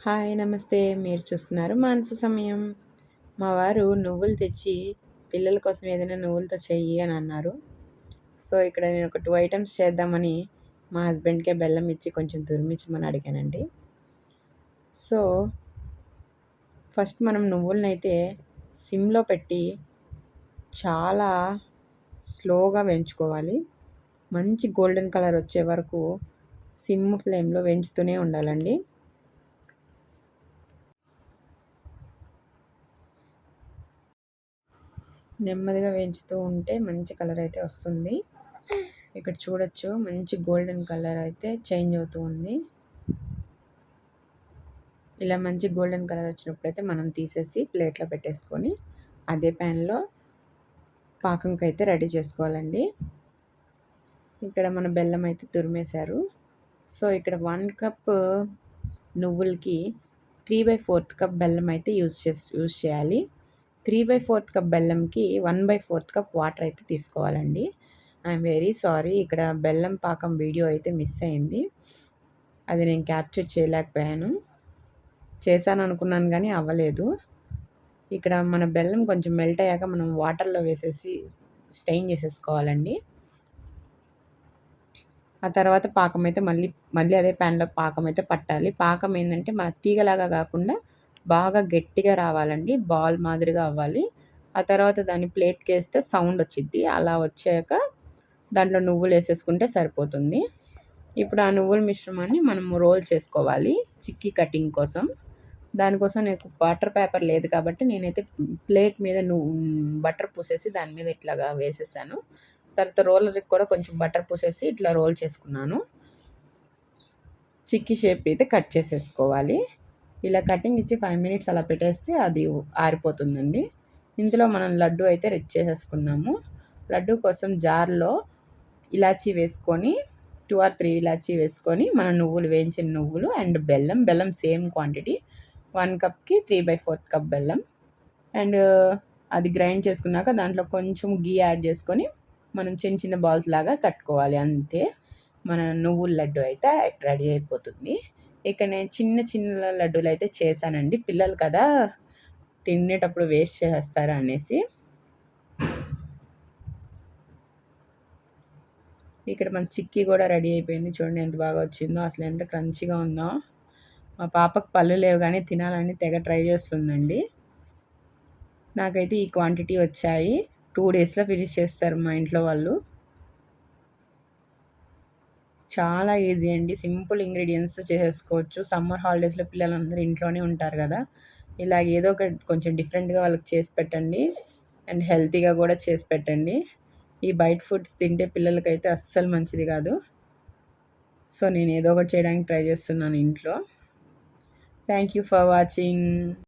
Hi నమస్తే. మీరు చూస్తున్నారు మానస సమయం. మా వారు నువ్వులు తెచ్చి పిల్లల కోసం ఏదైనా నువ్వులతో చెయ్యి అని అన్నారు. సో, ఇక్కడ నేను ఒక 2 ఐటెమ్స్ చేద్దామని మా హస్బెండ్‌కే బెల్లం ఇచ్చి కొంచెం తురిమిచ్చమని అడిగానండి. సో, ఫస్ట్ మనం నువ్వులనైతే సిమ్‌లో పెట్టి చాలా స్లోగా వేయించుకోవాలి. మంచి గోల్డెన్ కలర్ వచ్చే వరకు సిమ్ ఫ్లేమ్‌లో వేయించుతూనే ఉండాలండి. నెమ్మదిగా వేయించుతూ ఉంటే మంచి కలర్ అయితే వస్తుంది. ఇక్కడ చూడొచ్చు మంచి గోల్డెన్ కలర్ అయితే చేంజ్ అవుతూ ఉంది. ఇలా మంచి గోల్డెన్ కలర్ వచ్చినప్పుడైతే మనం తీసేసి ప్లేట్లో పెట్టేసుకొని అదే ప్యాన్లో పాకంకైతే రెడీ చేసుకోవాలండి. ఇక్కడ మన బెల్లం అయితే తురిమేశారు. సో, ఇక్కడ 1 కప్ నువ్వులకి 3/4 కప్ బెల్లం అయితే యూజ్ చేయాలి. 3/4 కప్ బెల్లంకి 1/4 కప్ వాటర్ అయితే తీసుకోవాలండి. ఐఎమ్ వెరీ సారీ, ఇక్కడ బెల్లం పాకం వీడియో అయితే మిస్ అయింది. అది నేను క్యాప్చర్ చేయలేకపోయాను. చేశాను అనుకున్నాను కానీ అవ్వలేదు. ఇక్కడ మన బెల్లం కొంచెం మెల్ట్ అయ్యాక మనం వాటర్‌లో వేసేసి స్టెయిన్ చేసేసుకోవాలండి. ఆ తర్వాత పాకం అయితే మళ్ళీ అదే ప్యాన్‌లో పాకం అయితే పట్టాలి. పాకం ఏందంటే మన తీగలాగా కాకుండా బాగా గట్టిగా రావాలండి. బాల్ మాదిరిగా అవ్వాలి. ఆ తర్వాత దాన్ని ప్లేట్‌కేస్తే సౌండ్ వచ్చిద్ది. అలా వచ్చాక దాంట్లో నువ్వులేసేసుకుంటే సరిపోతుంది. ఇప్పుడు ఆ నువ్వుల మిశ్రమాన్ని మనం రోల్ చేసుకోవాలి చిక్కీ కటింగ్ కోసం. దానికోసం నాకు బటర్ పేపర్ లేదు కాబట్టి నేనైతే ప్లేట్ మీద బటర్ పూసేసి దాని మీద ఇట్లాగా వేసేసాను. తర్వాత రోలర్‌కి కూడా కొంచెం బటర్ పూసేసి ఇట్లా రోల్ చేసుకున్నాను. చిక్కీ షేప్ అయితే కట్ చేసేసుకోవాలి. ఇలా కటింగ్ ఇచ్చి 5 మినిట్స్ అలా పెట్టేస్తే అది ఆరిపోతుందండి. ఇందులో మనం లడ్డు అయితే రెడీ చేసేసుకుందాము. లడ్డు కోసం జార్‌లో ఇలాచీ వేసుకొని 2 ఆర్ 3 ఇలాచీ వేసుకొని మన వేయించిన నువ్వులు అండ్ బెల్లం సేమ్ క్వాంటిటీ 1 కప్‌కి 3/4 కప్ బెల్లం అండ్ అది గ్రైండ్ చేసుకున్నాక దాంట్లో కొంచెం ఘీ యాడ్ చేసుకొని మనం చిన్న చిన్న బాల్స్ లాగా కట్టుకోవాలి. అంతే, మన నువ్వుల లడ్డు అయితే రెడీ అయిపోతుంది. ఇక్కడ నేను చిన్న చిన్న లడ్డూలు అయితే చేశానండి. పిల్లలు కదా తినేటప్పుడు వేస్ట్ చేసేస్తారు అనేసి. ఇక్కడ మన చిక్కీ కూడా రెడీ అయిపోయింది. చూడండి ఎంత బాగా వచ్చిందో, అసలు ఎంత క్రంచీగా ఉందో. మా పాపకు పళ్ళు లేవు కానీ తినాలని తెగ ట్రై చేస్తుందండి. నాకైతే ఈ క్వాంటిటీ వచ్చాయి. 2 డేస్‌లో ఫినిష్ చేస్తారు మా ఇంట్లో వాళ్ళు. చాలా ఈజీ అండి. సింపుల్ ఇంగ్రీడియెంట్స్‌తో చేసేసుకోవచ్చు. సమ్మర్ హాలిడేస్‌లో పిల్లలందరూ ఇంట్లోనే ఉంటారు కదా! ఇలా ఏదో ఒకటి కొంచెం డిఫరెంట్‌గా వాళ్ళకి చేసి పెట్టండి. అండ్ హెల్తీగా కూడా చేసి పెట్టండి. ఈ బయట ఫుడ్స్ తింటే పిల్లలకైతే అస్సలు మంచిది కాదు. సో, నేను ఏదో ఒకటి చేయడానికి ట్రై చేస్తున్నాను ఇంట్లో. Thank you for watching.